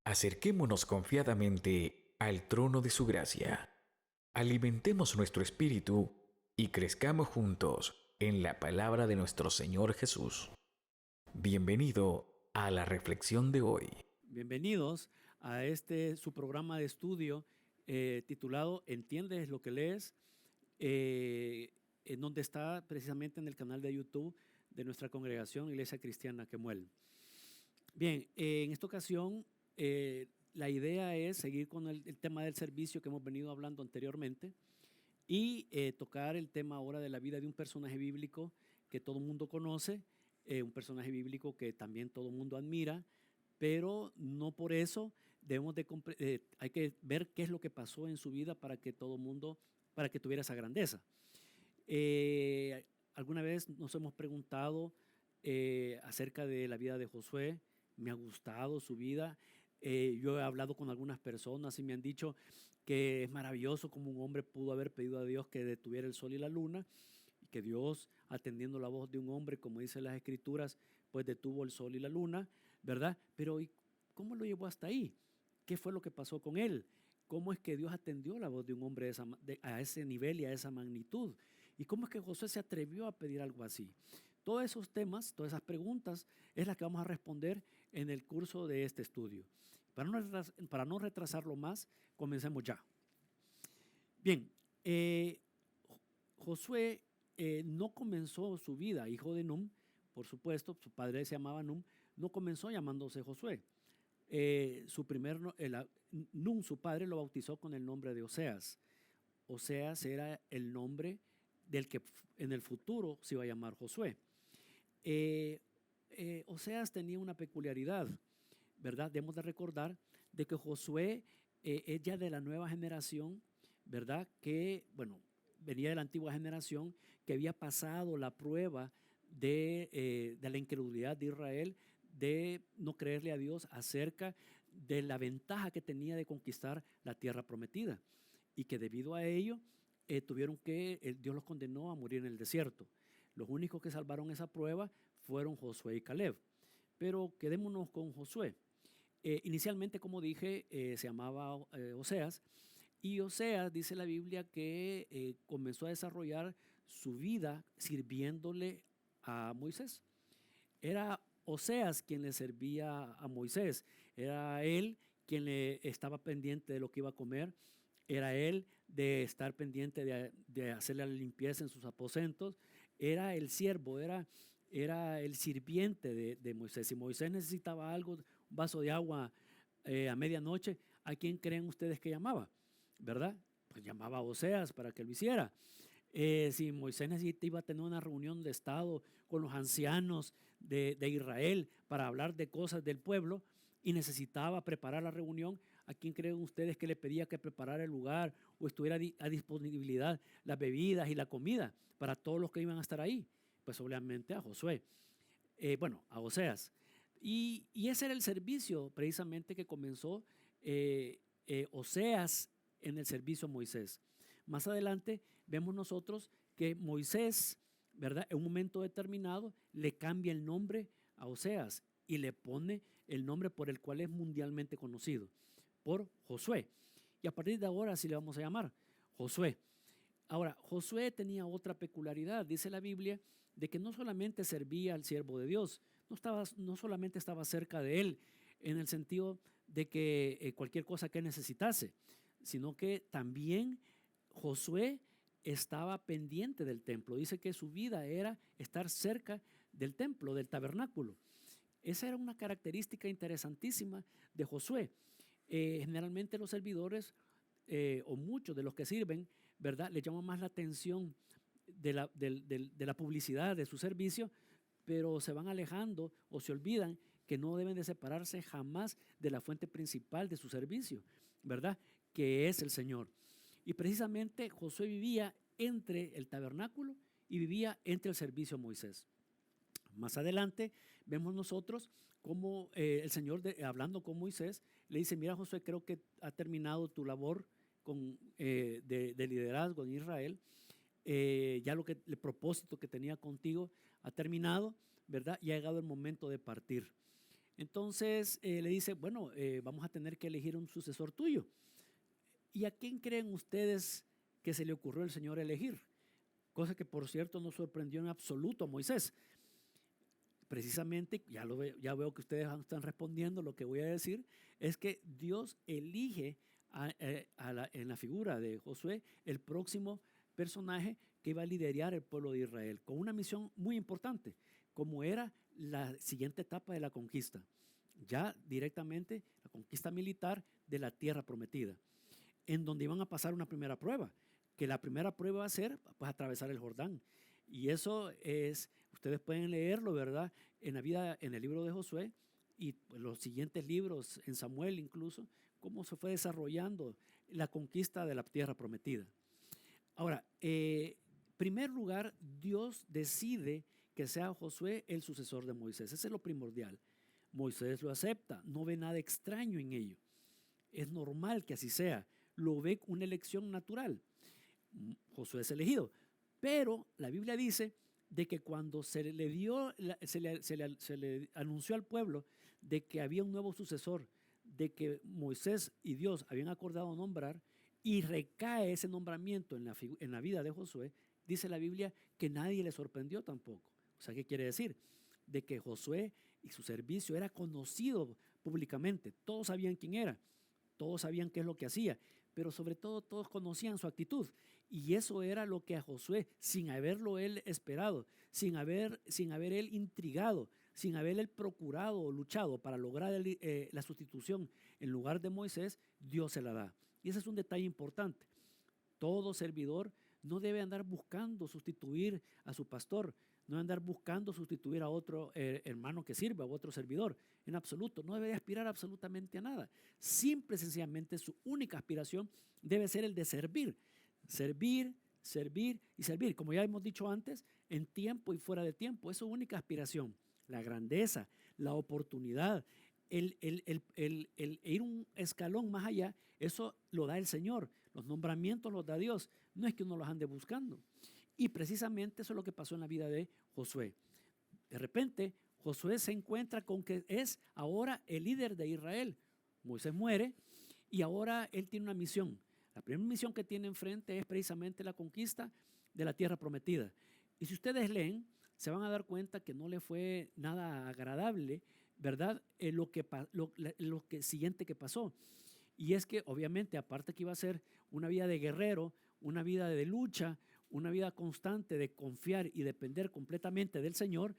Acerquémonos confiadamente al trono de su gracia. Alimentemos nuestro espíritu y crezcamos juntos en la palabra de nuestro Señor Jesús. Bienvenido a la reflexión de hoy. Bienvenidos a su programa de estudio titulado ¿Entiendes lo que lees? En donde está precisamente en el canal de YouTube de nuestra congregación Iglesia Cristiana Quemuel. Bien, en esta ocasión la idea es seguir con el tema del servicio que hemos venido hablando anteriormente y tocar el tema ahora de la vida de un personaje bíblico que todo el mundo conoce, un personaje bíblico que también todo el mundo admira, pero no por eso hay que ver qué es lo que pasó en su vida para que todo el mundo, para que tuviera esa grandeza. Alguna vez nos hemos preguntado acerca de la vida de Josué. Me ha gustado su vida. Yo he hablado con algunas personas y me han dicho que es maravilloso como un hombre pudo haber pedido a Dios que detuviera el sol y la luna, y que Dios, atendiendo la voz de un hombre, como dice las Escrituras, pues detuvo el sol y la luna, ¿verdad? Pero ¿y cómo lo llevó hasta ahí? ¿Qué fue lo que pasó con él? ¿Cómo es que Dios atendió la voz de un hombre a ese nivel y a esa magnitud? ¿Y cómo es que Josué se atrevió a pedir algo así? Todos esos temas, todas esas preguntas, es las que vamos a responder en el curso de este estudio. Para no retrasarlo más, comencemos ya. Bien, Josué no comenzó su vida, hijo de Num, por supuesto, su padre se llamaba Num, no comenzó llamándose Josué. Num, su padre, lo bautizó con el nombre de Oseas. Oseas era el nombre del que en el futuro se iba a llamar Josué. Oseas tenía una peculiaridad, ¿verdad? Debemos de recordar de que Josué es ya de la nueva generación, ¿verdad? Que, bueno, venía de la antigua generación que había pasado la prueba de la incredulidad de Israel, de no creerle a Dios acerca de la ventaja que tenía de conquistar la tierra prometida, y que debido a ello Dios los condenó a morir en el desierto. Los únicos que salvaron esa prueba fueron Josué y Caleb. Pero quedémonos con Josué. Inicialmente, como dije, se llamaba Oseas, y Oseas dice la Biblia que comenzó a desarrollar su vida sirviéndole a Moisés. Era Oseas quien le servía a Moisés, era él quien le estaba pendiente de lo que iba a comer, era él de estar pendiente de hacerle la limpieza en sus aposentos, era el siervo, era el sirviente de Moisés. Si Moisés necesitaba algo, un vaso de agua a medianoche, ¿a quién creen ustedes que llamaba? ¿Verdad? Pues llamaba a Oseas para que lo hiciera. Si Moisés iba a tener una reunión de Estado con los ancianos de Israel para hablar de cosas del pueblo y necesitaba preparar la reunión, ¿a quién creen ustedes que le pedía que preparara el lugar o estuviera a disponibilidad las bebidas y la comida para todos los que iban a estar ahí? Pues obviamente a Josué, a Oseas. Y ese era el servicio precisamente que comenzó Oseas en el servicio a Moisés. Más adelante vemos nosotros que Moisés, ¿verdad? En un momento determinado le cambia el nombre a Oseas y le pone el nombre por el cual es mundialmente conocido, por Josué. Y a partir de ahora así le vamos a llamar Josué. Ahora, Josué tenía otra peculiaridad, dice la Biblia, de que no solamente servía al siervo de Dios, no solamente estaba cerca de él en el sentido de que cualquier cosa que necesitase, sino que también Josué estaba pendiente del templo. Dice que su vida era estar cerca del templo, del tabernáculo. Esa era una característica interesantísima de Josué. Generalmente los servidores o muchos de los que sirven, ¿verdad? Les llama más la atención de la publicidad de su servicio, pero se van alejando o se olvidan que no deben de separarse jamás de la fuente principal de su servicio, ¿verdad? Que es el Señor. Y precisamente Josué vivía entre el tabernáculo y vivía entre el servicio a Moisés. Más adelante vemos nosotros cómo el Señor, hablando con Moisés, le dice: mira, Josué, creo que ha terminado tu labor de liderazgo en Israel. Ya el propósito que tenía contigo ha terminado, ¿verdad? Y ha llegado el momento de partir. Entonces le dice, bueno, vamos a tener que elegir un sucesor tuyo. ¿Y a quién creen ustedes que se le ocurrió al Señor elegir? Cosa que, por cierto, no sorprendió en absoluto a Moisés. Precisamente, ya veo que ustedes están respondiendo lo que voy a decir, es que Dios elige en la figura de Josué el próximo personaje que iba a liderar el pueblo de Israel, con una misión muy importante, como era la siguiente etapa de la conquista, ya directamente la conquista militar de la tierra prometida, en donde iban a pasar una primera prueba, que la primera prueba va a ser pues, atravesar el Jordán. Y eso es, ustedes pueden leerlo, ¿verdad? En el libro de Josué y pues, los siguientes libros, en Samuel incluso, cómo se fue desarrollando la conquista de la tierra prometida. Ahora, en primer lugar, Dios decide que sea Josué el sucesor de Moisés. Eso es lo primordial. Moisés lo acepta, no ve nada extraño en ello. Es normal que así sea. Lo ve una elección natural. Josué es elegido. Pero la Biblia dice de que cuando se le anunció al pueblo de que había un nuevo sucesor, de que Moisés y Dios habían acordado nombrar, y recae ese nombramiento en la vida de Josué, dice la Biblia que nadie le sorprendió tampoco. O sea, ¿qué quiere decir? De que Josué y su servicio era conocido públicamente. Todos sabían quién era, todos sabían qué es lo que hacía, pero sobre todo todos conocían su actitud. Y eso era lo que a Josué, sin haberlo él esperado, sin haber él intrigado, sin haber él procurado o luchado para lograr la sustitución en lugar de Moisés, Dios se la da. Y ese es un detalle importante. Todo servidor no debe andar buscando sustituir a su pastor, no debe andar buscando sustituir a otro hermano que sirva o otro servidor. En absoluto, no debe aspirar absolutamente a nada. Simple y sencillamente su única aspiración debe ser el de servir. Servir, servir y servir. Como ya hemos dicho antes, en tiempo y fuera de tiempo. Es su única aspiración. La grandeza, la oportunidad, el ir un escalón más allá, eso lo da el Señor. Los nombramientos los da Dios. No es que uno los ande buscando. Y precisamente eso es lo que pasó en la vida de Josué. De repente, Josué se encuentra con que es ahora el líder de Israel. Moisés muere y ahora él tiene una misión. La primera misión que tiene enfrente es precisamente la conquista de la tierra prometida. Y si ustedes leen, se van a dar cuenta que no le fue nada agradable, ¿verdad? Lo que siguiente que pasó. Y es que obviamente, aparte que iba a ser una vida de guerrero, una vida de lucha, una vida constante de confiar y depender completamente del Señor,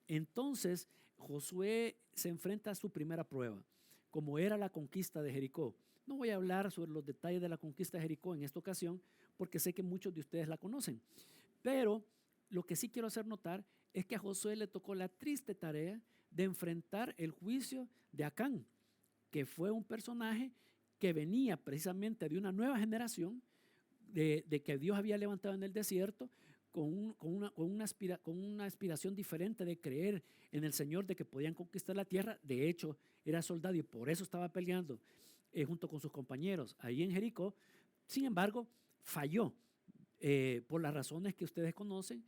entonces Josué se enfrenta a su primera prueba, como era la conquista de Jericó. No voy a hablar sobre los detalles de la conquista de Jericó en esta ocasión, porque sé que muchos de ustedes la conocen. Pero lo que sí quiero hacer notar es que a Josué le tocó la triste tarea de enfrentar el juicio de Acán, que fue un personaje que venía precisamente de una nueva generación, de que Dios había levantado en el desierto con una aspiración diferente de creer en el Señor, de que podían conquistar la tierra. De hecho, era soldado y por eso estaba peleando junto con sus compañeros ahí en Jericó. Sin embargo, falló por las razones que ustedes conocen,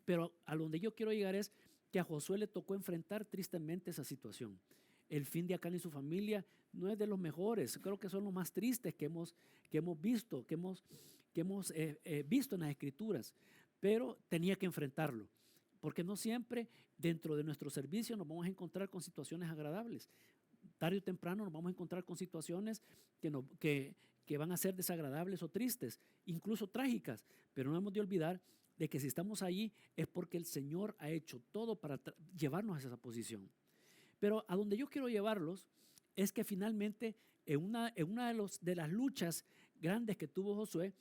pero a donde yo quiero llegar es que a Josué le tocó enfrentar tristemente esa situación. El fin de Acán y su familia no es de los mejores, creo que son los más tristes que hemos visto, que hemos visto en las Escrituras, pero tenía que enfrentarlo, porque no siempre dentro de nuestro servicio nos vamos a encontrar con situaciones agradables. Tarde o temprano nos vamos a encontrar con situaciones que van a ser desagradables o tristes, incluso trágicas, pero no hemos de olvidar de que si estamos allí es porque el Señor ha hecho todo para llevarnos a esa posición. Pero a donde yo quiero llevarlos es que finalmente en una de las luchas grandes que tuvo Josué,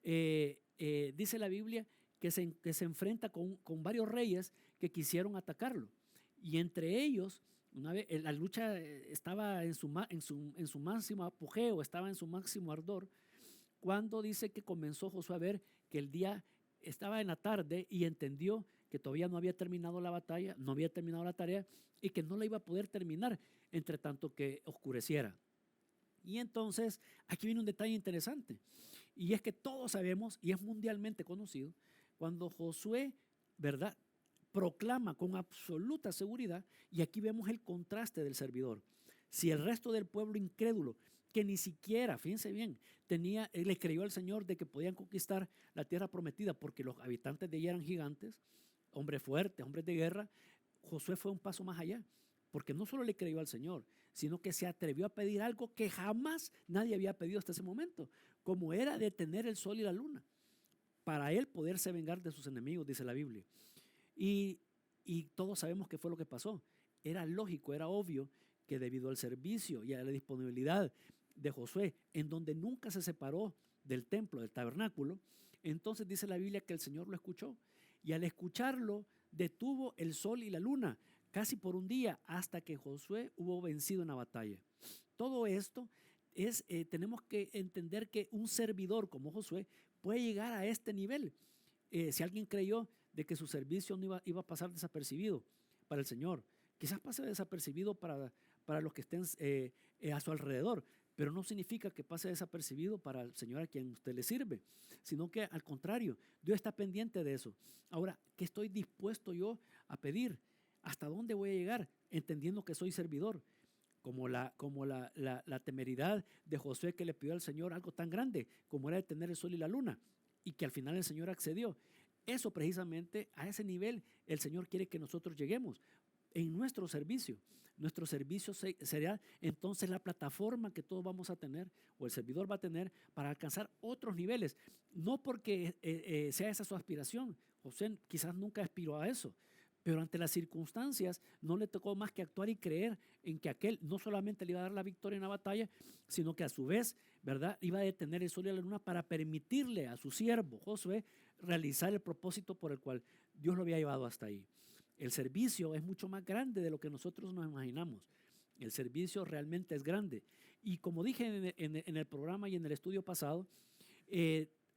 dice la Biblia que se enfrenta con varios reyes que quisieron atacarlo. Y entre ellos, una vez la lucha estaba en su máximo apogeo, estaba en su máximo ardor, cuando dice que comenzó Josué a ver que el día estaba en la tarde y entendió que todavía no había terminado la batalla, no había terminado la tarea y que no la iba a poder terminar entre tanto que oscureciera. Y entonces aquí viene un detalle interesante, y es que todos sabemos, y es mundialmente conocido, cuando Josué, ¿verdad?, proclama con absoluta seguridad, y aquí vemos el contraste del servidor. Si el resto del pueblo incrédulo, que ni siquiera, fíjense bien, le creyó al Señor de que podían conquistar la tierra prometida porque los habitantes de ella eran gigantes, hombres fuertes, hombres de guerra, Josué fue un paso más allá, porque no solo le creyó al Señor, sino que se atrevió a pedir algo que jamás nadie había pedido hasta ese momento, como era detener el sol y la luna, para él poderse vengar de sus enemigos, dice la Biblia. Y todos sabemos qué fue lo que pasó. Era lógico, era obvio que debido al servicio y a la disponibilidad de Josué, en donde nunca se separó del templo, del tabernáculo, entonces dice la Biblia que el Señor lo escuchó. Y al escucharlo, detuvo el sol y la luna, casi por un día, hasta que Josué hubo vencido en la batalla. Todo esto tenemos que entender que un servidor como Josué puede llegar a este nivel. Si alguien creyó de que su servicio no iba a pasar desapercibido para el Señor, quizás pase desapercibido para los que estén a su alrededor, pero no significa que pase desapercibido para el Señor a quien usted le sirve, sino que al contrario, Dios está pendiente de eso. Ahora, ¿qué estoy dispuesto yo a pedir? ¿Hasta dónde voy a llegar? Entendiendo que soy servidor, como la temeridad de Josué, que le pidió al Señor algo tan grande como era detener el sol y la luna, y que al final el Señor accedió. Eso precisamente, a ese nivel el Señor quiere que nosotros lleguemos en nuestro servicio. Nuestro servicio será entonces la plataforma que todos vamos a tener, o el servidor va a tener, para alcanzar otros niveles. No porque sea esa su aspiración. José quizás nunca aspiró a eso, pero ante las circunstancias no le tocó más que actuar y creer en que aquel no solamente le iba a dar la victoria en la batalla, sino que a su vez, ¿verdad?, iba a detener el sol y la luna para permitirle a su siervo Josué realizar el propósito por el cual Dios lo había llevado hasta ahí. El servicio es mucho más grande de lo que nosotros nos imaginamos. El servicio realmente es grande. Y como dije en el programa y en el estudio pasado,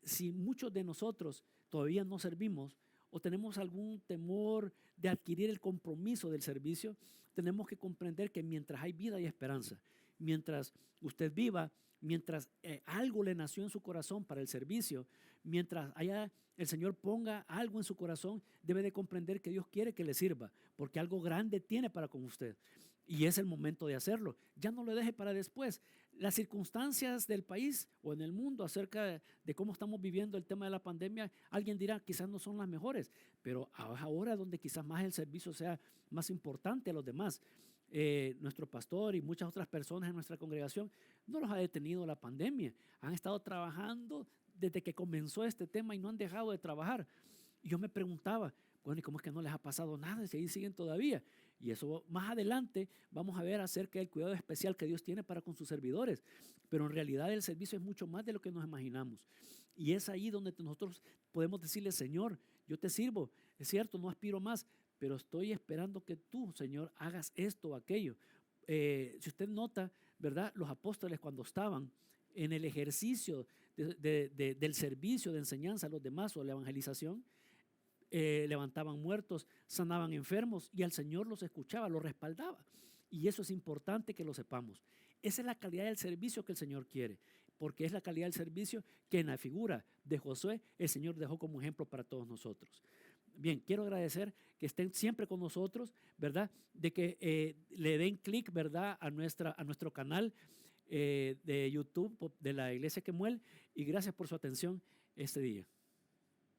si muchos de nosotros todavía no servimos o tenemos algún temor de adquirir el compromiso del servicio, tenemos que comprender que mientras hay vida hay esperanza. Mientras usted viva, mientras algo le nació en su corazón para el servicio, mientras el Señor ponga algo en su corazón, debe de comprender que Dios quiere que le sirva, porque algo grande tiene para con usted. Y es el momento de hacerlo. Ya no lo deje para después. Las circunstancias del país o en el mundo acerca de cómo estamos viviendo el tema de la pandemia, alguien dirá quizás no son las mejores, pero ahora donde quizás más el servicio sea más importante a los demás. Nuestro pastor y muchas otras personas en nuestra congregación no los ha detenido la pandemia. Han estado trabajando desde que comenzó este tema y no han dejado de trabajar. Y yo me preguntaba, bueno, ¿y cómo es que no les ha pasado nada si ahí siguen todavía? Y eso más adelante vamos a ver acerca del cuidado especial que Dios tiene para con sus servidores. Pero en realidad el servicio es mucho más de lo que nos imaginamos. Y es ahí donde nosotros podemos decirle, Señor, yo te sirvo. Es cierto, no aspiro más, pero estoy esperando que tú, Señor, hagas esto o aquello. Si usted nota, ¿verdad? Los apóstoles cuando estaban en el ejercicio del servicio de enseñanza a los demás o la evangelización, levantaban muertos, sanaban enfermos y al Señor los escuchaba, los respaldaba. Y eso es importante que lo sepamos. Esa es la calidad del servicio que el Señor quiere, porque es la calidad del servicio que en la figura de Josué el Señor dejó como ejemplo para todos nosotros. Bien, quiero agradecer que estén siempre con nosotros, ¿verdad? De que le den clic, ¿verdad?, a nuestro canal de YouTube de la Iglesia Quemuel, y gracias por su atención este día.